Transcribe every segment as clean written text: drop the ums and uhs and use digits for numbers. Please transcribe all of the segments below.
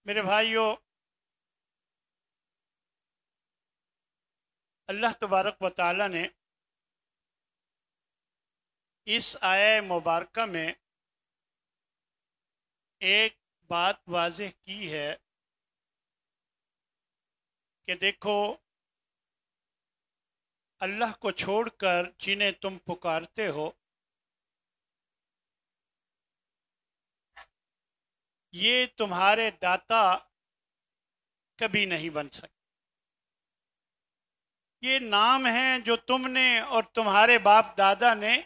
میرے بھائیوں، اللہ تبارک و تعالی نے اس آیہ مبارکہ میں ایک بات واضح کی ہے کہ دیکھو، اللہ کو چھوڑ کر جنہیں تم پکارتے ہو یہ تمہارے داتا کبھی نہیں بن سکتے۔ یہ نام ہیں جو تم نے اور تمہارے باپ دادا نے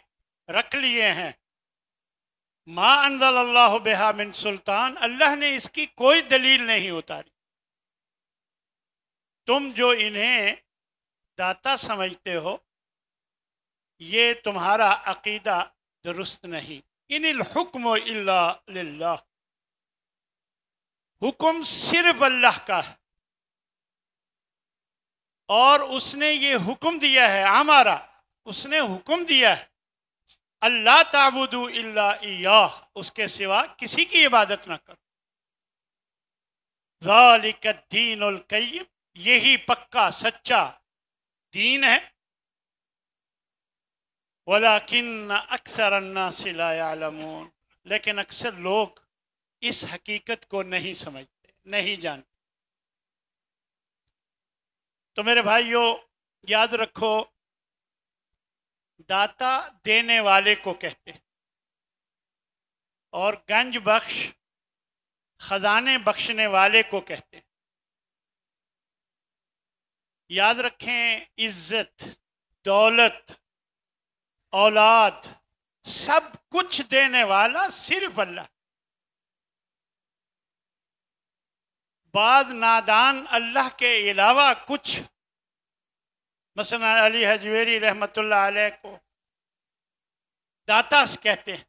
رکھ لیے ہیں۔ ما انزل اللہ بہا من سلطان، اللہ نے اس کی کوئی دلیل نہیں اتاری۔ تم جو انہیں داتا سمجھتے ہو یہ تمہارا عقیدہ درست نہیں۔ ان الحکم الا للہ، حکم صرف اللہ کا ہے، اور اس نے یہ حکم دیا ہے، ہمارا اس نے حکم دیا ہے اللہ تعبدوا الا ایاہ، اس کے سوا کسی کی عبادت نہ کرو۔ ذالک الدین القیم، یہی پکا سچا دین ہے۔ ولیکن اکثر الناس لا یعلمون، لیکن اکثر لوگ اس حقیقت کو نہیں سمجھتے، نہیں جانتے۔ تو میرے بھائیوں یاد رکھو، داتا دینے والے کو کہتے ہیں، اور گنج بخش خزانے بخشنے والے کو کہتے ہیں۔ یاد رکھیں، عزت، دولت، اولاد، سب کچھ دینے والا صرف اللہ۔ بعض نادان اللہ کے علاوہ کچھ، مثلا علی حجویری رحمۃ اللہ علیہ کو داتا کہتے ہیں،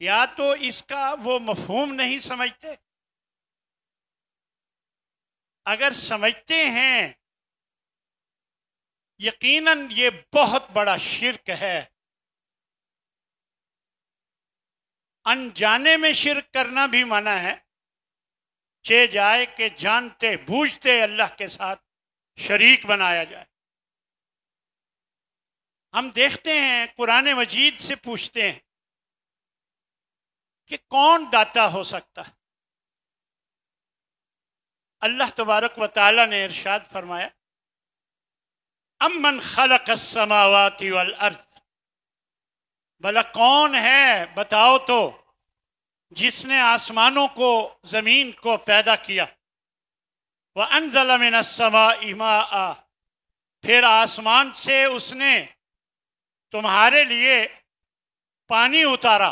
یا تو اس کا وہ مفہوم نہیں سمجھتے، اگر سمجھتے ہیں یقیناً یہ بہت بڑا شرک ہے۔ انجانے میں شرک کرنا بھی منع ہے، چہ جائے کہ جانتے بوجھتے اللہ کے ساتھ شریک بنایا جائے۔ ہم دیکھتے ہیں قرآن مجید سے پوچھتے ہیں کہ کون داتا ہو سکتا ہے؟ اللہ تبارک و تعالی نے ارشاد فرمایا، امن خلق السماوات والارض، بھلا کون ہے بتاؤ تو جس نے آسمانوں کو زمین کو پیدا کیا۔ وَأَنزَلَ مِنَ السَّمَاءِ مَاءً، پھر آسمان سے اس نے تمہارے لیے پانی اتارا۔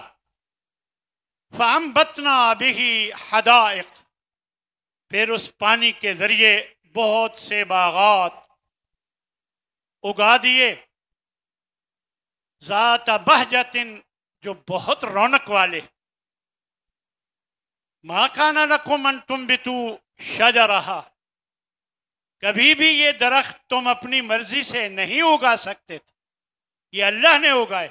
فَأَنبَتْنَا بِهِ حَدَائِقَ، پھر اس پانی کے ذریعے بہت سے باغات اگا دیے۔ ذات بہجت، جو بہت رونق والے۔ ما کان لکم ان تنبتوا شجرہا، کبھی بھی یہ درخت تم اپنی مرضی سے نہیں اگا سکتے تھے، یہ اللہ نے اگائے۔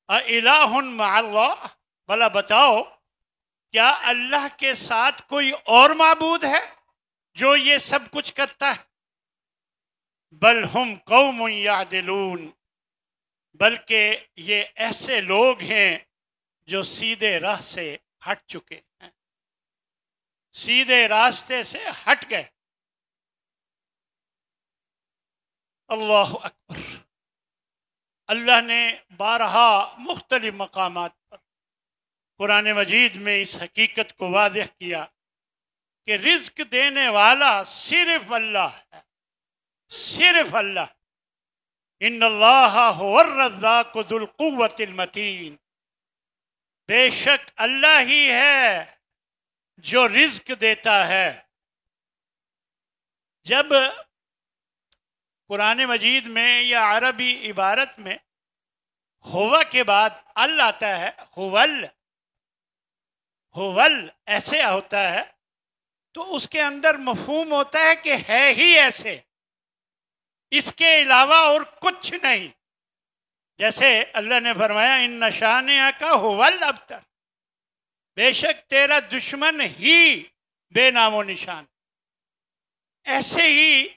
اِلٰہٌ مع اللہ، بھلا بتاؤ کیا اللہ کے ساتھ کوئی اور معبود ہے جو یہ سب کچھ کرتا ہے؟ بل ہم قوم یعدلون، بلکہ یہ ایسے لوگ ہیں جو سیدھے راہ سے ہٹ چکے ہیں، سیدھے راستے سے ہٹ گئے۔ اللہ اکبر۔ اللہ نے بارہا مختلف مقامات پر قرآن مجید میں اس حقیقت کو واضح کیا کہ رزق دینے والا صرف اللہ ہے، صرف اللہ۔ ان اللہ هو الرزاق ذو القوۃ المتین، بے شک اللہ ہی ہے جو رزق دیتا ہے۔ جب قرآن مجید میں یا عربی عبارت میں ہوا کے بعد ال آتا ہے، ہوول ایسے ہوتا ہے، تو اس کے اندر مفہوم ہوتا ہے کہ ہے ہی ایسے، اس کے علاوہ اور کچھ نہیں۔ جیسے اللہ نے فرمایا ان شانئک ھو الابتر، بے شک تیرا دشمن ہی بے نام و نشان. ایسے ہی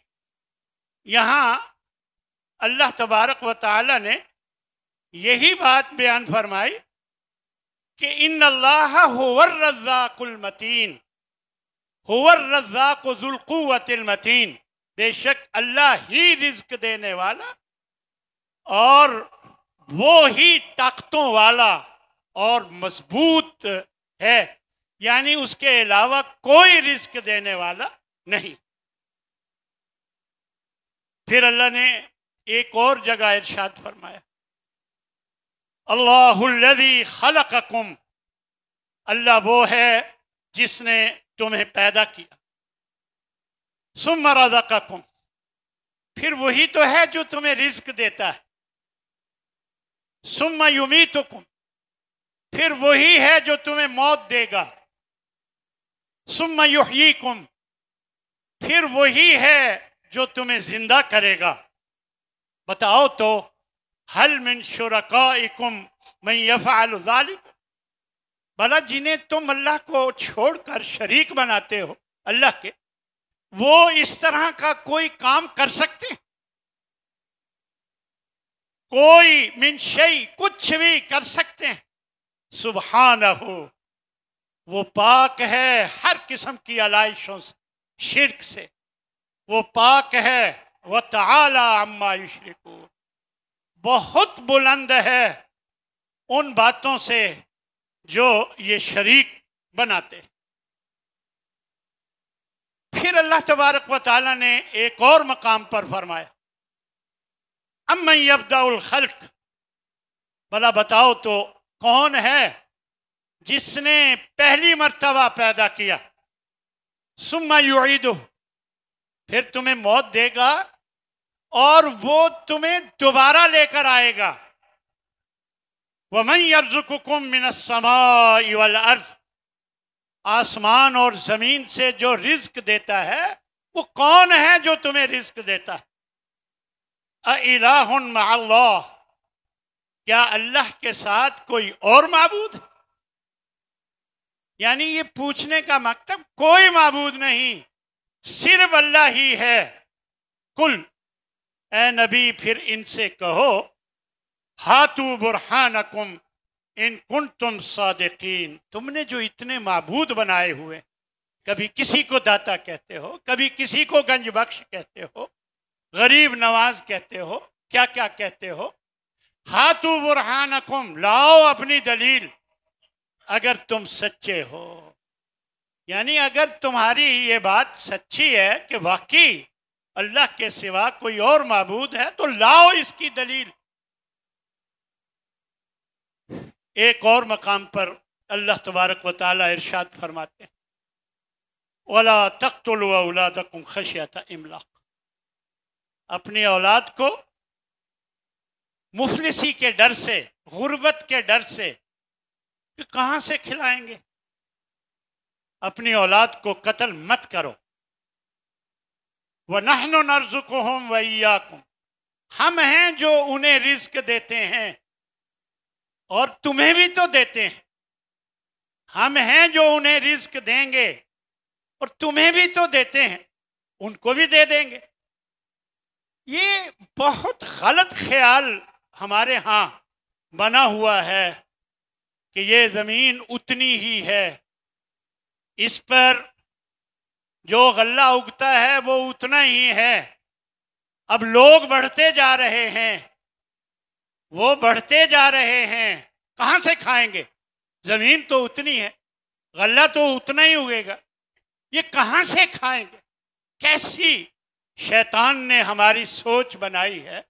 یہاں اللہ تبارک و تعالی نے یہی بات بیان فرمائی کہ ان اللہ هو الرزاق المتین، هو الرزاق ذو القوت المتین، بے شک اللہ ہی رزق دینے والا اور وہ ہی طاقتوں والا اور مضبوط ہے، یعنی اس کے علاوہ کوئی رزق دینے والا نہیں. پھر اللہ نے ایک اور جگہ ارشاد فرمایا، اللہ الذی خلقکم، اللہ وہ ہے جس نے تمہیں پیدا کیا، ثم رزقکم، پھر وہی تو ہے جو تمہیں رزق دیتا ہے، ثم یمیتکم، پھر وہی ہے جو تمہیں موت دے گا، ثم یحییکم، پھر وہی ہے جو تمہیں زندہ کرے گا. بتاؤ تو هل من شرکائکم من یفعل ذلک، بھلا جنہیں تم اللہ کو چھوڑ کر شریک بناتے ہو اللہ کے، وہ اس طرح کا کوئی کام کر سکتے ہیں؟ کوئی من شیء، کچھ بھی کر سکتے ہیں؟ سبحانہ، وہ پاک ہے ہر قسم کی علائشوں سے، شرک سے، وہ پاک ہے. وتعالی عما یشرکون، بہت بلند ہے ان باتوں سے جو یہ شریک بناتے. پھر اللہ تبارک و تعالی نے ایک اور مقام پر فرمایا، امن یبدأ الخلق، بھلا بتاؤ تو کون ہے جس نے پہلی مرتبہ پیدا کیا، ثم یعیدہ، پھر تمہیں موت دے گا اور وہ تمہیں دوبارہ لے کر آئے گا. وَمَنْ يَرْزُقُكُم مِّنَ السَّمَاءِ وَالْأَرْضِ، آسمان اور زمین سے جو رزق دیتا ہے وہ کون ہے جو تمہیں رزق دیتا ہے؟ اِلَٰهٌ مَّعَ اللَّهِ، کیا اللہ کے ساتھ کوئی اور معبود؟ یعنی یہ پوچھنے کا مقصد کوئی معبود نہیں، صرف اللہ ہی ہے. کل، اے نبی پھر ان سے کہو، ہاتو برہانکم ان کنتم صادقین، تم نے جو اتنے معبود بنائے ہوئے، کبھی کسی کو داتا کہتے ہو، کبھی کسی کو گنج بخش کہتے ہو، غریب نواز کہتے ہو، کیا کیا کہتے ہو، ہاتو برہانکم، لاؤ اپنی دلیل اگر تم سچے ہو. یعنی اگر تمہاری یہ بات سچی ہے کہ واقعی اللہ کے سوا کوئی اور معبود ہے تو لاؤ اس کی دلیل. ایک اور مقام پر اللہ تبارک و تعالی ارشاد فرماتے ہیں، وَلَا تَقْتُلُوا أَوْلَادَكُمْ خَشْيَةَ إِمْلَاقٍ، اپنی اولاد کو مفلسی کے ڈر سے، غربت کے ڈر سے کہ کہاں سے کھلائیں گے، اپنی اولاد کو قتل مت کرو. وَنَحْنُ نَرْزُقُهُمْ وَإِيَّاكُمْ، ہم ہیں جو انہیں رزق دیتے ہیں اور تمہیں بھی تو دیتے ہیں، ہم ہیں جو انہیں رزق دیں گے اور تمہیں بھی تو دیتے ہیں، ان کو بھی دے دیں گے. یہ بہت غلط خیال ہمارے ہاں بنا ہوا ہے کہ یہ زمین اتنی ہی ہے، اس پر جو غلہ اگتا ہے وہ اتنا ہی ہے. اب لوگ بڑھتے جا رہے ہیں، وہ بڑھتے جا رہے ہیں، کہاں سے کھائیں گے؟ زمین تو اتنی ہے، غلہ تو اتنا ہی اگے گا، یہ کہاں سے کھائیں گے؟ کیسی شیطان نے ہماری سوچ بنائی ہے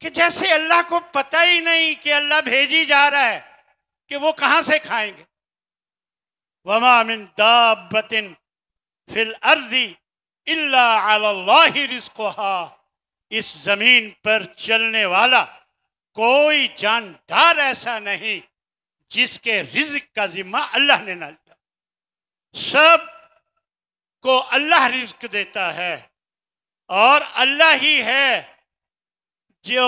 کہ جیسے اللہ کو پتہ ہی نہیں کہ اللہ بھیجی جا رہا ہے کہ وہ کہاں سے کھائیں گے. وَمَا مِن دَابَّةٍ فِي الْأَرْضِ إِلَّا عَلَى اللَّهِ رِزْقُهَا، اس زمین پر چلنے والا کوئی جاندار ایسا نہیں جس کے رزق کا ذمہ اللہ نے نہ لیا. سب کو اللہ رزق دیتا ہے اور اللہ ہی ہے جو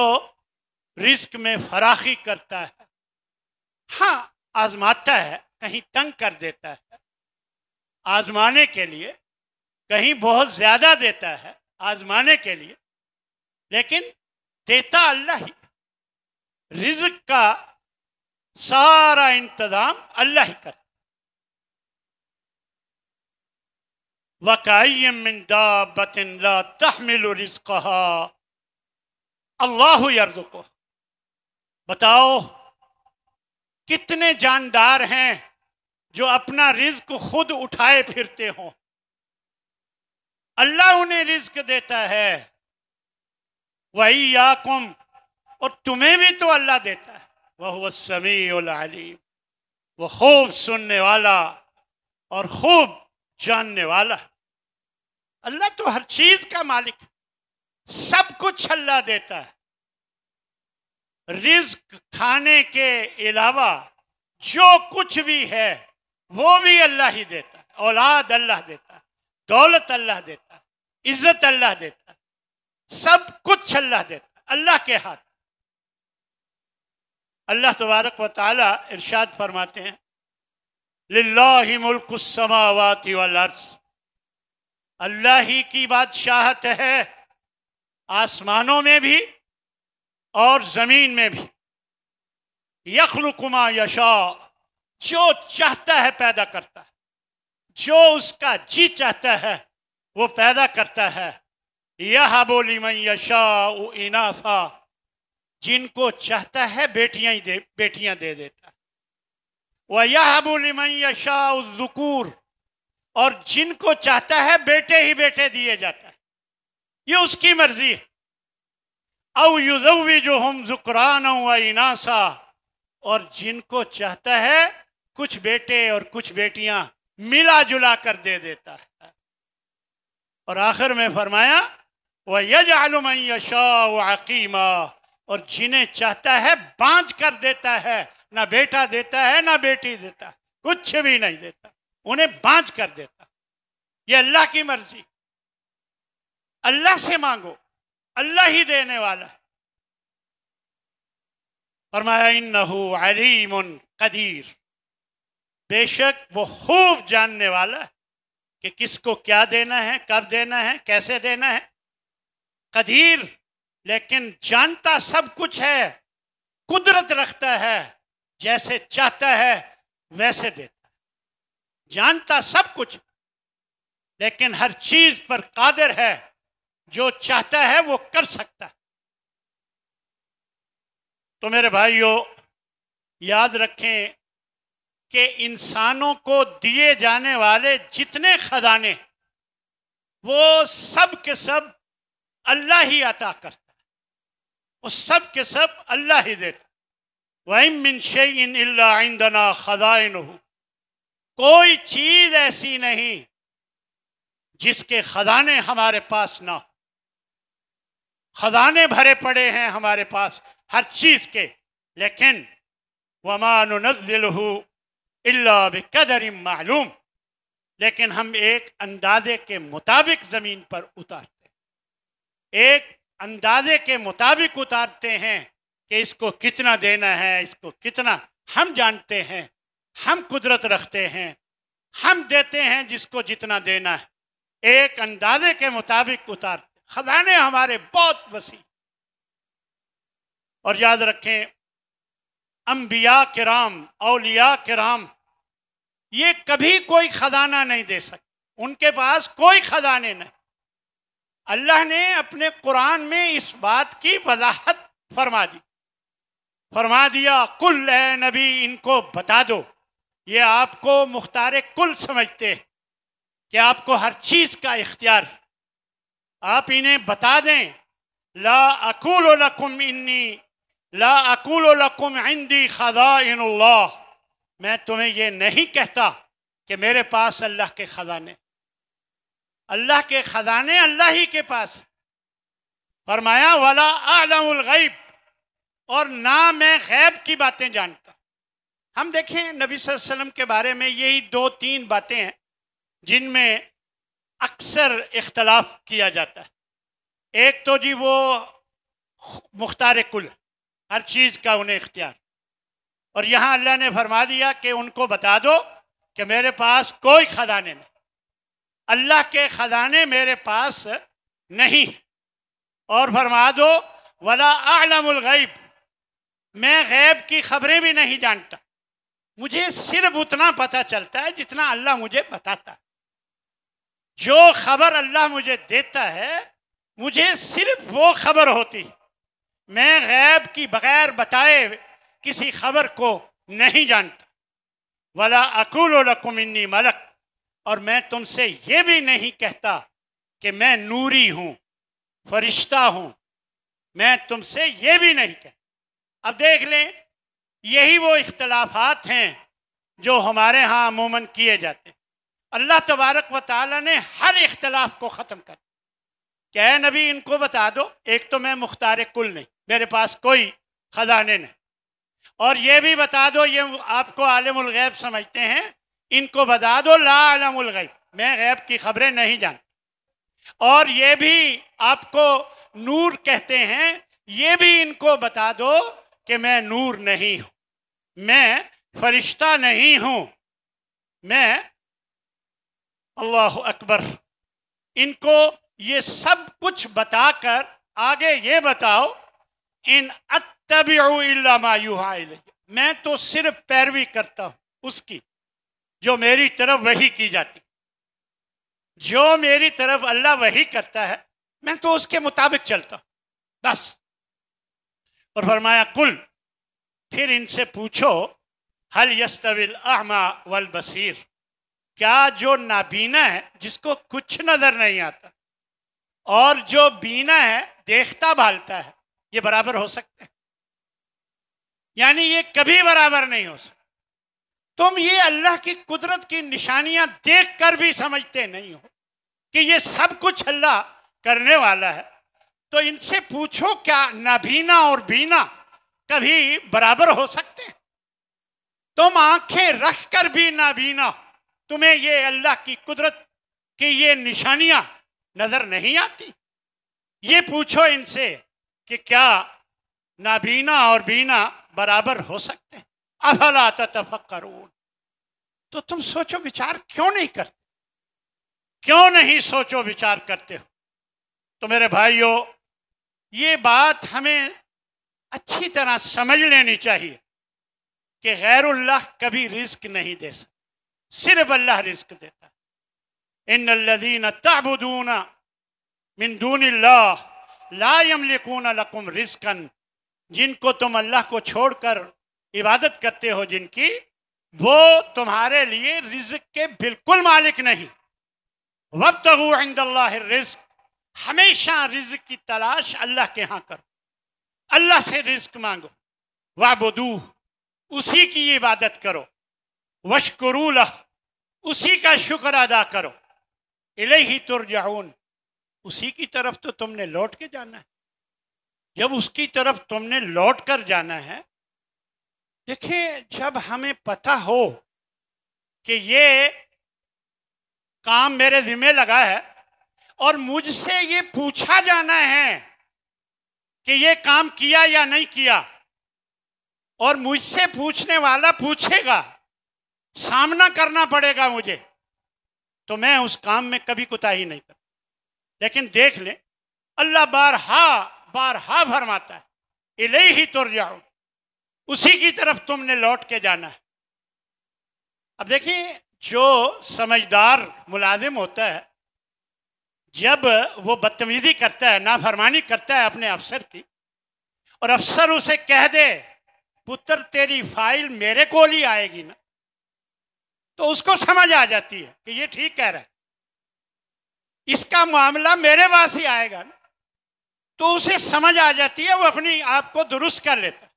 رزق میں فراخی کرتا ہے. ہاں آزماتا ہے، کہیں تنگ کر دیتا ہے آزمانے کے لیے، کہیں بہت زیادہ دیتا ہے آزمانے کے لیے، لیکن دیتا اللہ ہی، رزق کا سارا انتظام اللہ ہی کرتا۔ وَكَأَيٍّ مِّن دَابَّةٍ لَا تَحْمِلُ رِزْقَهَا اللہ یرزقہ۔ بتاؤ کتنے جاندار ہیں جو اپنا رزق خود اٹھائے پھرتے ہوں، اللہ انہیں رزق دیتا ہے۔ وَإِيَّاكُمْ، اور تمہیں بھی تو اللہ دیتا ہے۔ وَهُوَ السَّمِيعُ الْعَلِيمُ، وہ خوب سننے والا اور خوب جاننے والا۔ اللہ تو ہر چیز کا مالک ہے، سب کچھ اللہ دیتا ہے۔ رزق کھانے کے علاوہ جو کچھ بھی ہے وہ بھی اللہ ہی دیتا ہے۔ اولاد اللہ دیتا ہے، دولت اللہ دیتا ہے، عزت اللہ دیتا ہے، سب کچھ اللہ دیتا ہے، اللہ کے ہاتھ۔ اللہ تبارک و تعالی ارشاد فرماتے ہیں للہ ملک السماوات والارض، اللہ ہی کی بادشاہت ہے آسمانوں میں بھی اور زمین میں بھی۔ یخلق ما یشاء، جو چاہتا ہے پیدا کرتا ہے، جو اس کا جی چاہتا ہے وہ پیدا کرتا ہے۔ یہب لمن یشاء اناثا، جن کو چاہتا ہے بیٹیاں دے دیتا ہے۔ وَيَهَبُ لِمَن يَشَاءُ الذُّكُورَ، اور جن کو چاہتا ہے بیٹے ہی بیٹے دیے جاتا ہے، یہ اس کی مرضی ہے۔ أَوْ يُزَوِّجُهُمْ ذُكْرَانًا وَإِنَاثًا، اور جن کو چاہتا ہے کچھ بیٹے اور کچھ بیٹیاں ملا جلا کر دے دیتا ہے۔ اور آخر میں فرمایا وَيَجْعَلُ مَن يَشَاءُ عَقِيمًا، اور جنہیں چاہتا ہے بانجھ کر دیتا ہے، نہ بیٹا دیتا ہے نہ بیٹی دیتا ہے، کچھ بھی نہیں دیتا، انہیں بانجھ کر دیتا۔ یہ اللہ کی مرضی، اللہ سے مانگو، اللہ ہی دینے والا ہے۔ فرمایا انہو علیم قدیر، بے شک وہ خوب جاننے والا ہے کہ کس کو کیا دینا ہے، کب دینا ہے، کیسے دینا ہے۔ قدیر، لیکن جانتا سب کچھ ہے، قدرت رکھتا ہے، جیسے چاہتا ہے ویسے دیتا ہے۔ جانتا سب کچھ لیکن ہر چیز پر قادر ہے، جو چاہتا ہے وہ کر سکتا ہے۔ تو میرے بھائیوں یاد رکھیں کہ انسانوں کو دیے جانے والے جتنے خزانے وہ سب کے سب اللہ ہی عطا کرتا ہے، وہ سب کے سب اللہ ہی دیتا۔ وَإِن مِّن شَيْءٍ إِلَّا عِندَنَا خَزَائِنُهُ، کوئی چیز ایسی نہیں جس کے خزانے ہمارے پاس نہ ہو۔ خزانے بھرے پڑے ہیں ہمارے پاس ہر چیز کے، لیکن وَمَا نُنَزِّلُهُ إِلَّا بِقَدَرٍ مَعْلُوم، لیکن ہم ایک اندازے کے مطابق زمین پر اتارتے ہیں، ایک اندازے کے مطابق اتارتے ہیں کہ اس کو کتنا دینا ہے، اس کو کتنا، ہم جانتے ہیں، ہم قدرت رکھتے ہیں، ہم دیتے ہیں جس کو جتنا دینا ہے، ایک اندازے کے مطابق اتارتے ہیں۔ خزانے ہمارے بہت وسیع۔ اور یاد رکھیں انبیاء کرام، اولیاء کرام، یہ کبھی کوئی خزانہ نہیں دے سکتے، ان کے پاس کوئی خزانے نہیں۔ اللہ نے اپنے قرآن میں اس بات کی وضاحت فرما دیا کل، اے نبی ان کو بتا دو، یہ آپ کو مختار کل سمجھتے ہیں کہ آپ کو ہر چیز کا اختیار، آپ انہیں بتا دیں لا اقول لکم عندی خزائن اللہ، میں تمہیں یہ نہیں کہتا کہ میرے پاس اللہ کے خزانے، اللہ کے خزانے اللہ ہی کے پاس۔ فرمایا ولا اعلم الغیب، اور نہ میں غیب کی باتیں جانتا۔ ہم دیکھیں نبی صلی اللہ علیہ وسلم کے بارے میں یہی 2-3 باتیں ہیں جن میں اکثر اختلاف کیا جاتا ہے۔ ایک تو جی وہ مختار کل، ہر چیز کا انہیں اختیار، اور یہاں اللہ نے فرما دیا کہ ان کو بتا دو کہ میرے پاس کوئی خزانے نہیں، اللہ کے خزانے میرے پاس نہیں۔ اور فرما دو ولا اعلم الغیب، میں غیب کی خبریں بھی نہیں جانتا، مجھے صرف اتنا پتہ چلتا ہے جتنا اللہ مجھے بتاتا ہے۔ جو خبر اللہ مجھے دیتا ہے مجھے صرف وہ خبر ہوتی، میں غیب کی بغیر بتائے کسی خبر کو نہیں جانتا۔ ولا اقول لکم انی ملک، اور میں تم سے یہ بھی نہیں کہتا کہ میں نوری ہوں، فرشتہ ہوں، میں تم سے یہ بھی نہیں کہتا۔ اب دیکھ لیں، یہی وہ اختلافات ہیں جو ہمارے ہاں عموماً کیے جاتے ہیں۔ اللہ تبارک و تعالیٰ نے ہر اختلاف کو ختم کر کہ اے نبی ان کو بتا دو، ایک تو میں مختار کل نہیں، میرے پاس کوئی خزانے نہیں، اور یہ بھی بتا دو، یہ آپ کو عالم الغیب سمجھتے ہیں، ان کو بتا دو لا عالم الغیب، میں غیب کی خبریں نہیں جانتا۔ اور یہ بھی آپ کو نور کہتے ہیں، یہ بھی ان کو بتا دو کہ میں نور نہیں ہوں، میں فرشتہ نہیں ہوں، میں اللہ اکبر۔ ان کو یہ سب کچھ بتا کر آگے یہ بتاؤ ان اتبع الا ما یوحی الی، میں تو صرف پیروی کرتا ہوں اس کی جو میری طرف وحی کی جاتی، جو میری طرف اللہ وحی کرتا ہے میں تو اس کے مطابق چلتا ہوں بس۔ اور فرمایا کل، پھر ان سے پوچھو هل یستوی الاعمی والبصیر، کیا جو نابینا ہے جس کو کچھ نظر نہیں آتا اور جو بینا ہے دیکھتا بھالتا ہے، یہ برابر ہو سکتے ہیں؟ یعنی یہ کبھی برابر نہیں ہو سکتا۔ تم یہ اللہ کی قدرت کی نشانیاں دیکھ کر بھی سمجھتے نہیں ہو کہ یہ سب کچھ اللہ کرنے والا ہے، تو ان سے پوچھو کیا نابینا اور بینا کبھی برابر ہو سکتے ہیں؟ تم آنکھیں رکھ کر بھی نابینا، تمہیں یہ اللہ کی قدرت کی یہ نشانیاں نظر نہیں آتی؟ یہ پوچھو ان سے کہ کیا نابینا اور بینا برابر ہو سکتے ہیں؟ افلا تتفکرون، تو تم سوچو بچار کیوں نہیں کرتے؟ کیوں نہیں سوچو بچار کرتے ہو؟ تو میرے بھائیوں، یہ بات ہمیں اچھی طرح سمجھ لینی چاہیے کہ غیر اللہ کبھی رزق نہیں دے سکتا، صرف اللہ رزق دیتا ہے۔ ان الذین تعبدون من دون اللہ لا یملکون لکم رزقا، جن کو تم اللہ کو چھوڑ کر عبادت کرتے ہو جن کی، وہ تمہارے لیے رزق کے بالکل مالک نہیں۔ وابتغوا عند اللہ الرزق، ہمیشہ رزق کی تلاش اللہ کے ہاں کرو، اللہ سے رزق مانگو۔ وعبدوہ، اسی کی عبادت کرو۔ واشکروا لہ، اسی کا شکر ادا کرو۔ الیہ ترجعون، اسی کی طرف تو تم نے لوٹ کے جانا ہے۔ جب اس کی طرف تم نے لوٹ کر جانا ہے، دیکھیں جب ہمیں پتہ ہو کہ یہ کام میرے ذمہ لگا ہے اور مجھ سے یہ پوچھا جانا ہے کہ یہ کام کیا یا نہیں کیا، اور مجھ سے پوچھنے والا پوچھے گا، سامنا کرنا پڑے گا مجھے، تو میں اس کام میں کبھی کوتاہی نہیں کرتا۔ لیکن دیکھ لیں اللہ بارہا بارہا فرماتا ہے الیہ ترجعون، اسی کی طرف تم نے لوٹ کے جانا ہے۔ اب دیکھیں جو سمجھدار ملازم ہوتا ہے، جب وہ بدتمیزی کرتا ہے، نافرمانی کرتا ہے اپنے افسر کی، اور افسر اسے کہہ دے پتر تیری فائل میرے کول ہی آئے گی نا، تو اس کو سمجھ آ جاتی ہے کہ یہ ٹھیک کہہ رہا ہے، اس کا معاملہ میرے پاس ہی آئے گا نا، تو اسے سمجھ آ جاتی ہے، وہ اپنی آپ کو درست کر لیتا ہے۔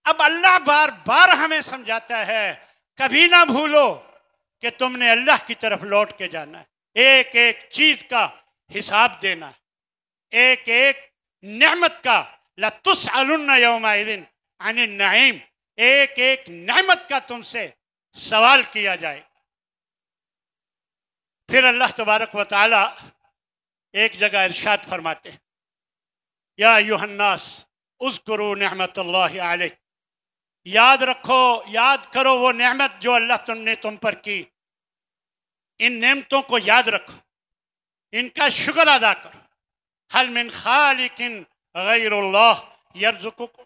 اب اللہ بار بار ہمیں سمجھاتا ہے کبھی نہ بھولو کہ تم نے اللہ کی طرف لوٹ کے جانا ہے، ایک ایک چیز کا حساب دینا ہے، ایک ایک نعمت کا لَتُسْأَلُنَّ يَوْمَئِذٍ عَنِ النَّعِيمِ، ایک ایک نعمت کا تم سے سوال کیا جائے۔ پھر اللہ تبارک و تعالی ایک جگہ ارشاد فرماتے ہیں یا ایھا الناس اذکروا نعمت اللہ علیکم یاد رکھو، یاد کرو وہ نعمت جو اللہ نے تم پر کی، ان نعمتوں کو یاد رکھو، ان کا شکر ادا کرو۔ حل من خالق غیر اللہ یرزقکم،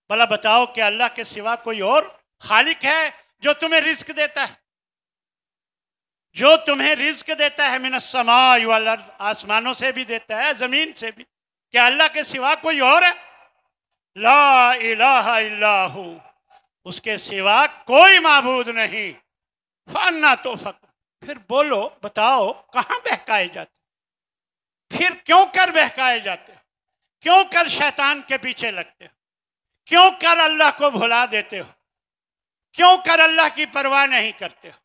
بھلا بتاؤ کہ اللہ کے سوا کوئی اور خالق ہے جو تمہیں رزق دیتا ہے، جو تمہیں رزق دیتا ہے؟ من السماء والارض، آسمانوں سے بھی دیتا ہے، زمین سے بھی۔ کیا اللہ کے سوا کوئی اور ہے؟ لا الہ الا ہو، اس کے سوا کوئی معبود نہیں۔ فانا توفکون، پھر بولو، بتاؤ کہاں بہکائے جاتے، پھر کیوں کر بہکائے جاتے ہو؟ کیوں کر شیطان کے پیچھے لگتے ہو؟ کیوں کر اللہ کو بھلا دیتے ہو؟ کیوں کر اللہ کی پرواہ نہیں کرتے ہو؟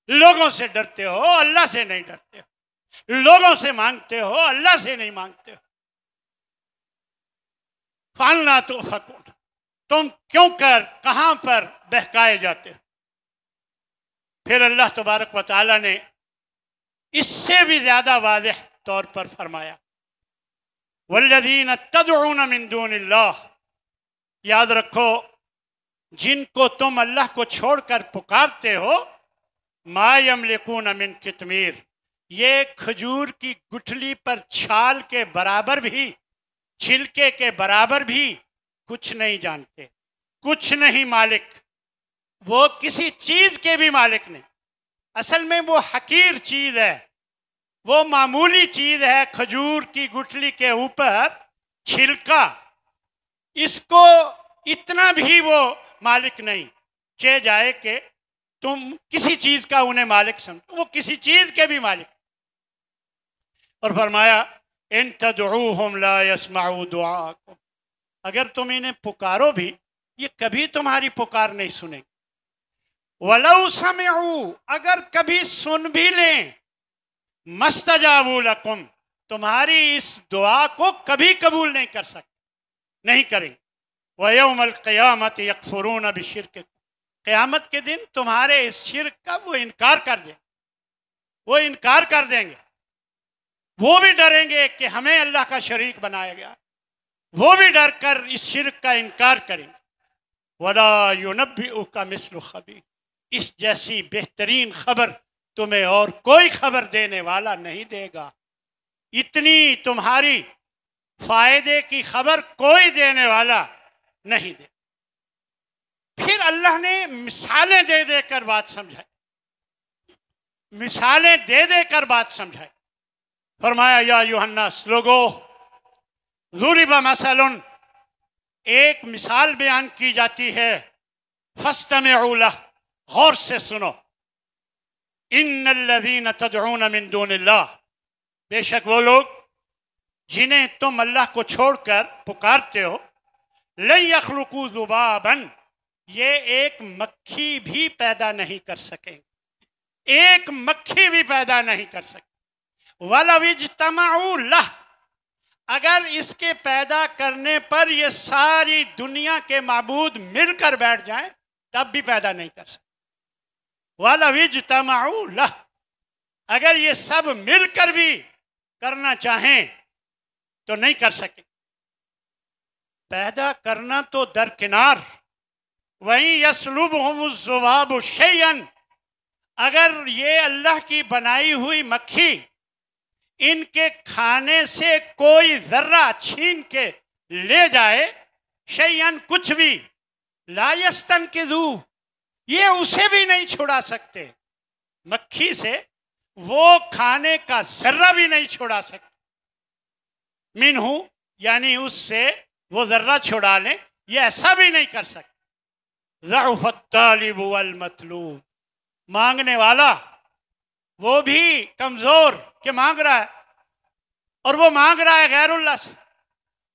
لوگوں سے ڈرتے ہو، اللہ سے نہیں ڈرتے ہو۔ لوگوں سے مانگتے ہو، اللہ سے نہیں مانگتے ہو۔ فَأَنَّىٰ تُؤْفَكُونَ، تم کیوں کر، کہاں پر بہکائے جاتے ہو؟ پھر اللہ تبارک و تعالی نے اس سے بھی زیادہ واضح طور پر فرمایا، وَالَّذِينَ تَدْعُونَ مِن دُونِ اللَّهِ، یاد رکھو جن کو تم اللہ کو چھوڑ کر پکارتے ہو، ما یملکون من قطمیر، یہ کھجور کی گٹھلی پر چھال کے برابر بھی، چھلکے کے برابر بھی کچھ نہیں جانتے، کچھ نہیں مالک، وہ کسی چیز کے بھی مالک نہیں۔ اصل میں وہ حقیر چیز ہے، وہ معمولی چیز ہے، کھجور کی گٹھلی کے اوپر چھلکا، اس کو اتنا بھی وہ مالک نہیں چہ جائے کہ تم کسی چیز کا انہیں مالک سمجھو، وہ کسی چیز کے بھی مالک۔ اور فرمایا ان تدعوہم لا يسمعوا دعاءکم، اگر تم انہیں پکارو بھی یہ کبھی تمہاری پکار نہیں سنیں گے۔ ولو سمعوا، اگر کبھی سن بھی لیں، مستجابوا لکم، تمہاری اس دعا کو کبھی قبول نہیں کر سکتے، نہیں کریں گے۔ وَيَوْمَ الْقِيَامَةِ يَكْفُرُونَ بِشِرْكِكُمْ، قیامت کے دن تمہارے اس شرک کا وہ انکار کر دیں، وہ انکار کر دیں گے، وہ بھی ڈریں گے کہ ہمیں اللہ کا شریک بنایا گیا، وہ بھی ڈر کر اس شرک کا انکار کریں گے۔ وَلَا يُنَبِّئُكَ مِثْلُ خَبِيرٍ، اس جیسی بہترین خبر تمہیں اور کوئی خبر دینے والا نہیں دے گا، اتنی تمہاری فائدے کی خبر کوئی دینے والا نہیں دے۔ پھر اللہ نے مثالیں دے دے کر بات سمجھائی، مثالیں دے دے کر بات سمجھائی۔ فرمایا یا ایھا الناس، لوگو، ضرب مثل، ایک مثال بیان کی جاتی ہے، فاستمعوا لہ، غور سے سنو۔ ان الذین تدعون من دون اللہ، بے شک وہ لوگ جنہیں تم اللہ کو چھوڑ کر پکارتے ہو، لن یخلقوا ذبابا، یہ ایک مکھی بھی پیدا نہیں کر سکیں، ایک مکھی بھی پیدا نہیں کر سکیں۔ وَلَوِ اجْتَمَعُوا لَهُ، اگر اس کے پیدا کرنے پر یہ ساری دنیا کے معبود مل کر بیٹھ جائیں تب بھی پیدا نہیں کر سکتے۔ وَلَوِ اجْتَمَعُوا لَهُ، اگر یہ سب مل کر بھی کرنا چاہیں تو نہیں کر سکیں۔ پیدا کرنا تو درکنار، وہیں یسلبہم الذباب شیئا، اگر یہ اللہ کی بنائی ہوئی مکھی ان کے کھانے سے کوئی ذرہ چھین کے لے جائے، شیئن کچھ بھی، لا یستنقذوہ، یہ اسے بھی نہیں چھڑا سکتے، مکھی سے وہ کھانے کا ذرہ بھی نہیں چھڑا سکتے۔ منہ، یعنی اس سے وہ ذرہ چھڑا لیں، یہ ایسا بھی نہیں کر سکتے۔ ضعف الطالب والمطلوب، مانگنے والا وہ بھی کمزور کہ مانگ رہا ہے، اور وہ مانگ رہا ہے غیر اللہ سے،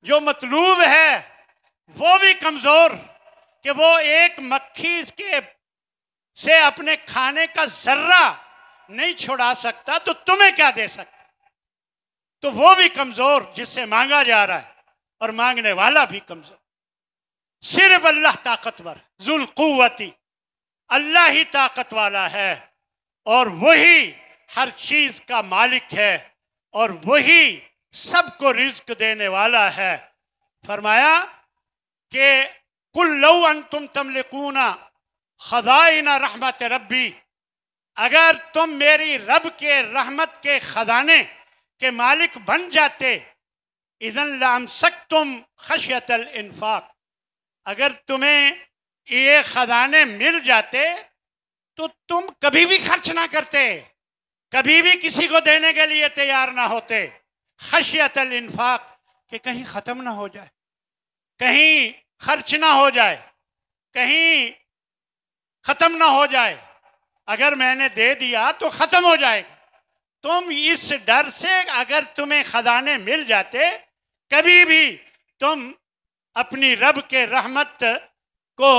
جو مطلوب ہے وہ بھی کمزور کہ وہ ایک مکھی سے اپنے کھانے کا ذرہ نہیں چھڑا سکتا تو تمہیں کیا دے سکتا؟ تو وہ بھی کمزور جس سے مانگا جا رہا ہے، اور مانگنے والا بھی کمزور۔ صرف اللہ طاقتور، ذو القوتی، اللہ ہی طاقت والا ہے، اور وہی ہر چیز کا مالک ہے، اور وہی سب کو رزق دینے والا ہے۔ فرمایا کہ قل لو انتم تملکون خزائن رحمت ربی، اگر تم میری رب کے رحمت کے خزانے کے مالک بن جاتے، اذن لامسکتم خشیت الانفاق، اگر تمہیں یہ خزانے مل جاتے تو تم کبھی بھی خرچ نہ کرتے، کبھی بھی کسی کو دینے کے لیے تیار نہ ہوتے، خشیت الانفاق، کہ کہیں ختم نہ ہو جائے، کہیں خرچ نہ ہو جائے، کہیں ختم نہ ہو جائے، اگر میں نے دے دیا تو ختم ہو جائے گا۔ تم اس ڈر سے اگر تمہیں خزانے مل جاتے کبھی بھی تم اپنی رب کے رحمت کو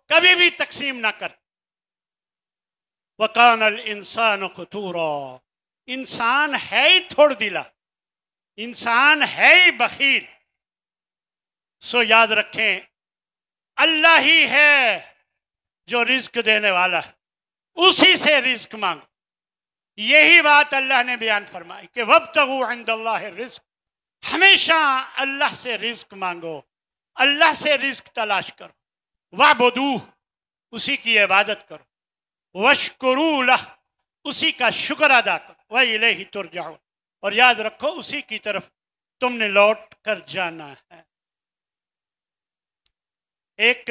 کبھی بھی تقسیم نہ کر۔ وَقَانَ الْإِنسَانُ قُتُورًا، انسان ہے ہی تھوڑ دلا، انسان ہے ہی بخیل۔ سو یاد رکھیں اللہ ہی ہے جو رزق دینے والا ہے، اسی سے رزق مانگو۔ یہی بات اللہ نے بیان فرمائی کہ وَابْتَغُوا عِندَ اللَّهِ الرِّزْقَ، ہمیشہ اللہ سے رزق مانگو، اللہ سے رزق تلاش کرو۔ وَاعْبُدُوهُ، اسی کی عبادت کرو۔ وَاشْكُرُوا لَهُ، اسی کا شکر ادا کرو۔ وَإِلَيْهِ تُرْجَعُونَ، اور یاد رکھو اسی کی طرف تم نے لوٹ کر جانا ہے۔ ایک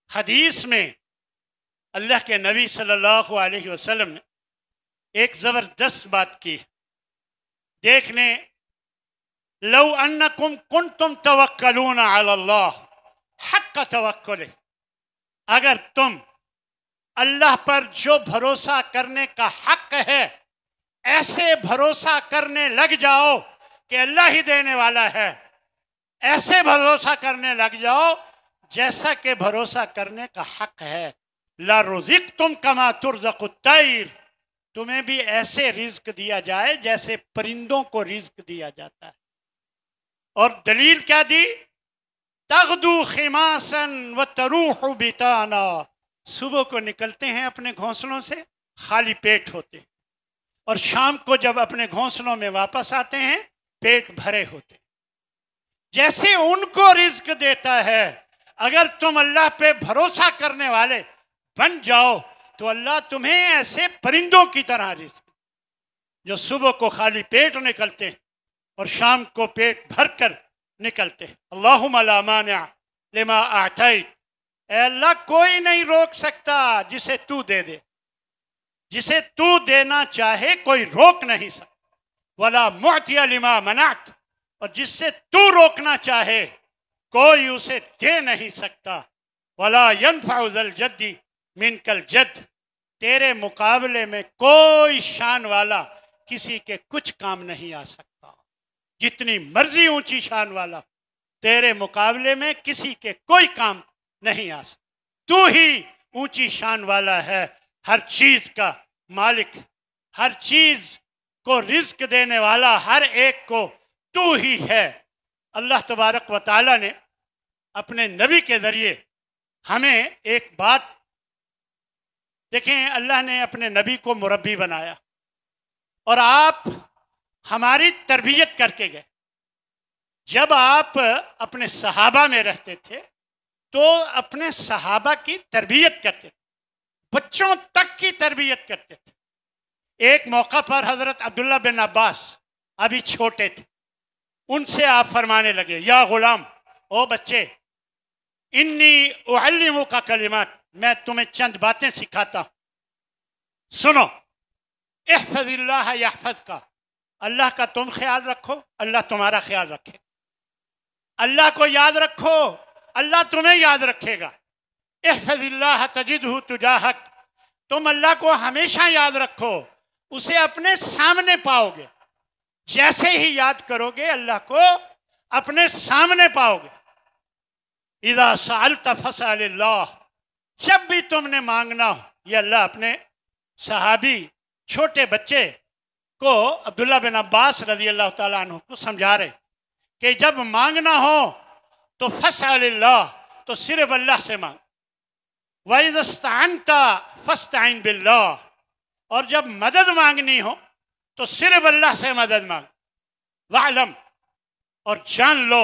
حدیث میں اللہ کے نبی صلی اللہ علیہ وسلم نے ایک زبردست بات کی، دیکھ لیں، لو انکم کنتم توکلون علی اللہ حق توکلہ، اگر تم اللہ پر جو بھروسہ کرنے کا حق ہے ایسے بھروسہ کرنے لگ جاؤ کہ اللہ ہی دینے والا ہے، ایسے بھروسہ کرنے لگ جاؤ جیسا کہ بھروسہ کرنے کا حق ہے، لَرُزِقْتُمْ كَمَا تُرْزَقُ الطَّيْرُ، تمہیں بھی ایسے رزق دیا جائے جیسے پرندوں کو رزق دیا جاتا ہے۔ اور دلیل کیا دی؟ تغدو خماسا وتروح بطانا، صبح کو نکلتے ہیں اپنے گھونسلوں سے خالی پیٹ ہوتے ہیں، اور شام کو جب اپنے گھونسلوں میں واپس آتے ہیں پیٹ بھرے ہوتے ہیں۔ جیسے ان کو رزق دیتا ہے، اگر تم اللہ پہ بھروسہ کرنے والے بن جاؤ تو اللہ تمہیں ایسے پرندوں کی طرح رزق، جو صبح کو خالی پیٹ نکلتے ہیں اور شام کو پیٹ بھر کر نکلتے ہیں۔ اللہم لا مانع لما اعطیت، اے اللہ کوئی نہیں روک سکتا جسے تو دے دے، جسے تو دینا چاہے کوئی روک نہیں سکتا۔ ولا معطی لما منعت، اور جس سے تو روکنا چاہے کوئی اسے دے نہیں سکتا۔ ولا ينفع ذا الجد منک الجد، تیرے مقابلے میں کوئی شان والا کسی کے کچھ کام نہیں آ سکتا، جتنی مرضی اونچی شان والا تیرے مقابلے میں کسی کے کوئی کام نہیں آ سکتا۔ تو ہی اونچی شان والا ہے، ہر چیز کا مالک، ہر چیز کو رزق دینے والا، ہر ایک کو تو ہی ہے۔ اللہ تبارک و تعالی نے اپنے نبی کے ذریعے ہمیں ایک بات، دیکھیں اللہ نے اپنے نبی کو مربی بنایا اور آپ ہماری تربیت کر کے گئے۔ جب آپ اپنے صحابہ میں رہتے تھے تو اپنے صحابہ کی تربیت کرتے تھے، بچوں تک کی تربیت کرتے تھے۔ ایک موقع پر حضرت عبداللہ بن عباس ابھی چھوٹے تھے، ان سے آپ فرمانے لگے، یا غلام، او بچے، انی اعلمک کلمات، میں تمہیں چند باتیں سکھاتا ہوں، سنو۔ احفظ اللہ یحفظک، اللہ کا تم خیال رکھو اللہ تمہارا خیال رکھے، اللہ کو یاد رکھو اللہ تمہیں یاد رکھے گا۔ احفظ اللہ تجدہ تجاہک، تم اللہ کو ہمیشہ یاد رکھو، اسے اپنے سامنے پاؤ گے، جیسے ہی یاد کرو گے اللہ کو اپنے سامنے پاؤ گے۔ اذا سألت فاسأل اللہ، جب بھی تم نے مانگنا ہو، یہ اللہ اپنے صحابی چھوٹے بچے کو عبداللہ بن عباس رضی اللہ تعالیٰ عنہ کو سمجھا رہے کہ جب مانگنا ہو تو فاسأل اللہ، تو صرف اللہ سے مانگ۔ وَإِذَا اسْتَعَنْتَ فَاسْتَعِنْ بِاللَّهِ، اور جب مدد مانگنی ہو تو صرف اللہ سے مدد مانگ۔ وَاعْلَمْ، اور جان لو،